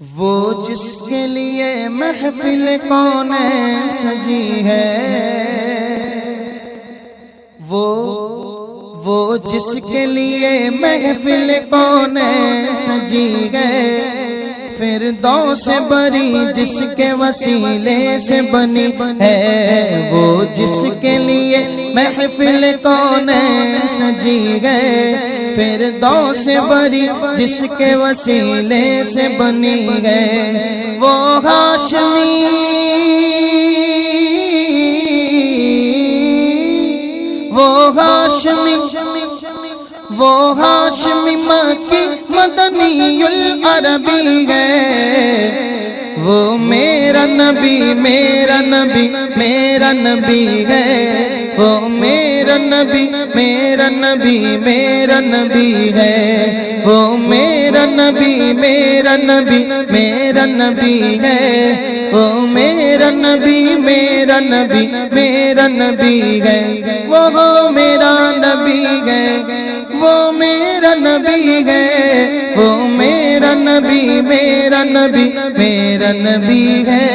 وہ جس کے لیے محفل کونین سجی ہے، وہ جس کے لیے محفل کونین سجی ہے، فردوس سے بری جس کے وسیلے سے بنی ہے، وہ جس کے لیے محفل کونین سجی ہے، فردوس سے بری جس کے وسیلے سے بنی ہے، وہ ہاشمی مکی مدنی العربی ہے، وہ میرا نبی میرا نبی میرا نبی ہے، وہ میرا نبی میرا نبی میرا نبی ہے، وہ میرا نبی میرا نبی میرا نبی ہے، وہ میرا نبی میرا نبی میرا نبی ہے، وہ میرا نبی ہے، وہ میرا نبی ہے، وہ میرا نبی میرا نبی میرا نبی ہے،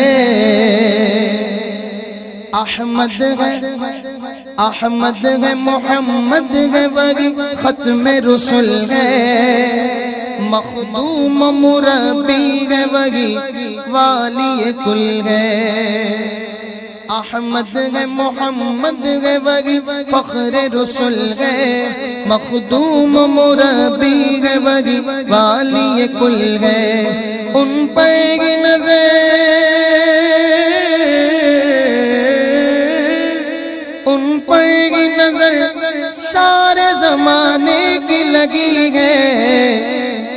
احمد ہے احمد ہے محمد ہے وہی ختم رسول ہے، مخدوم مربی ہے وہی والی کل ہے، احمد ہے محمد ہے وہی فخر رسول ہے، مخدوم مربی ہے وہی والی کل ہے، ان پر نظر سارے زمانے کی لگی ہے،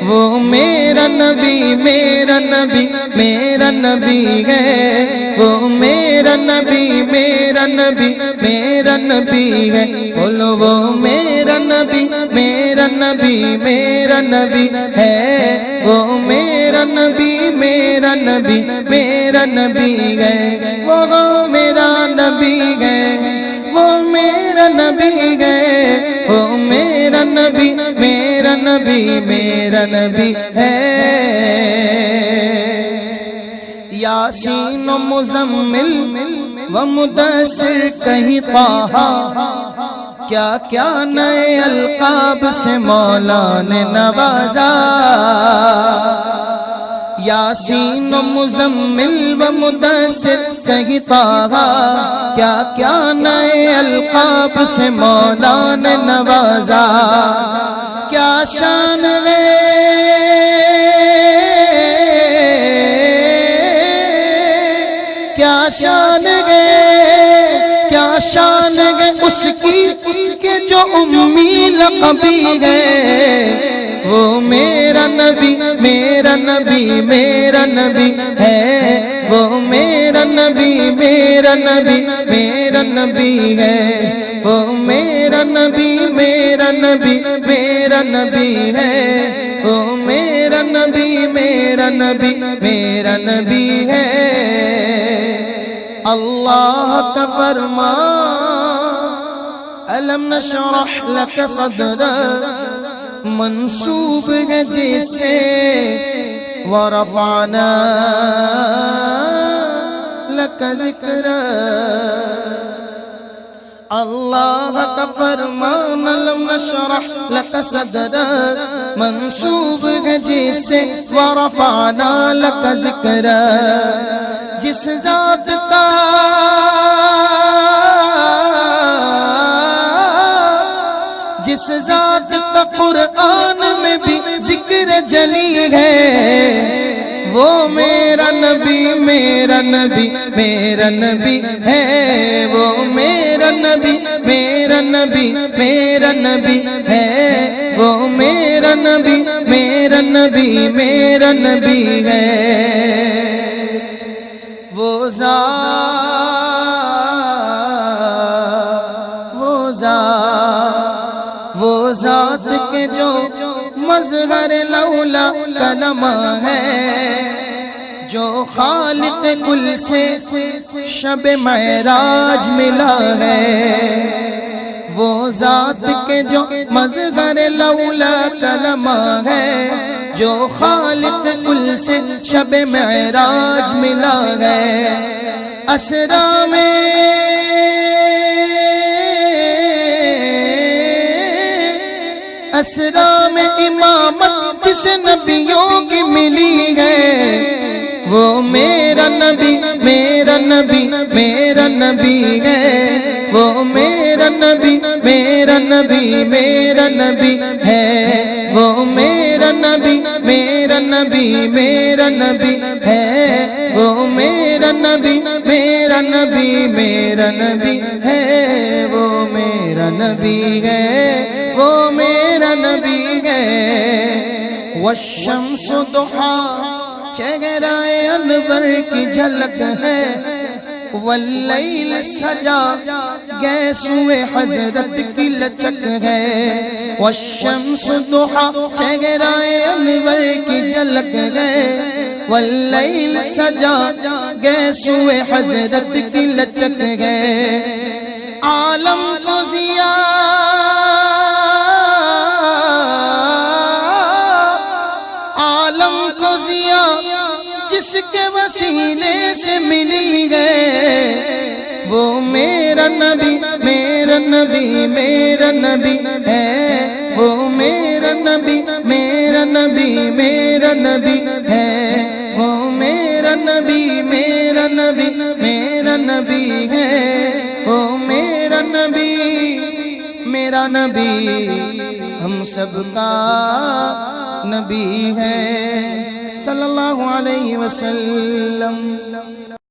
وہ میرا نبی میرا نبی میرا نبی ہے، وہ میرا نبی میرا نبی میرا نبی ہے، بولو وہ میرا نبی میرا نبی میرا نبی ہے، وہ میرا نبی میرا نبی میرا نبی ہے، وہ میرا نبی ہے، وہ میرا نبی ہے، وہ میرا نبی میرا نبی میرا نبی ہے، یاسین و مزمل و مدثر کہیں طٰہٰ، کیا کیا نئے القاب سے مولا نے نوازا، یاسین و مزمل و مدثر کہیں طٰہٰ، کیا کیا نئے القاب سے مولا نے نوازا، کیا شان ہے کیا شان ہے کیا شان ہے اس کی کہ جو امی لقبی ہے، وہ میرا نبی میرا نبی میرا نبی ہے، وہ میرا نبی میرا نبی میرا نبی ہے، وہ میرا نبی میرا نبی میرا نبی ہے، وہ میرا نبی میرا نبی میرا نبی ہے، اللہ کا فرمان الم نشرح لك صدرك منسوب ہے جسے ورفعنا لك ذکرک، اللہ کا فرمان الم نشرح لك صدرک منسوب ہے جسے ورفعنا لك ذکرک، جس ذات کا جس ذات کا قرآن میں بھی ذکر جلی ہے، وہ میرا نبی میرا نبی میرا نبی ہے، وہ میرا نبی میرا نبی میرا نبی ہے، وہ میرا نبی میرا نبی میرا نبی ہے، وہ ذات کے جو مظہر لولا کلمہ ہے، جو خالق کل سے شب معراج ملا ہے، وہ ذات کے جو مظہر لولا کلمہ ہے، جو خالق کل سے شب معراج ملا ہے اسرا میں امامت جس نبیوں کی ملی ہے وہ میرا نبی میرا نبی میرا نبی ہے وہ میرا نبی میرا نبی میرا نبی ہے وہ میرا نبی میرا نبی میرا نبی ہے وہ میرا نبی میرا نبی میرا نبی ہے وہ میرا نبی ہے وہ میرا نبی ہے والشمس ضحا چہرہ انور کی جھلک ہے واللیل سجا گیسوئے حضرت کی لچک ہے والشمس ضحا چہرہ انور کی جھلک ہے واللیل سجا گیسوئے حضرت کی لچک ہے عالم کو ضیا جس کے وسیلے سے ملی ہے وہ میرا نبی میرا نبی میرا نبی ہے وہ میرا نبی میرا نبی میرا نبی ہے وہ میرا نبی میرا نبی میرا نبی ہے وہ میرا نبی میرا نبی ہم سب کا نبی ہے صلی اللہ علیہ وسلم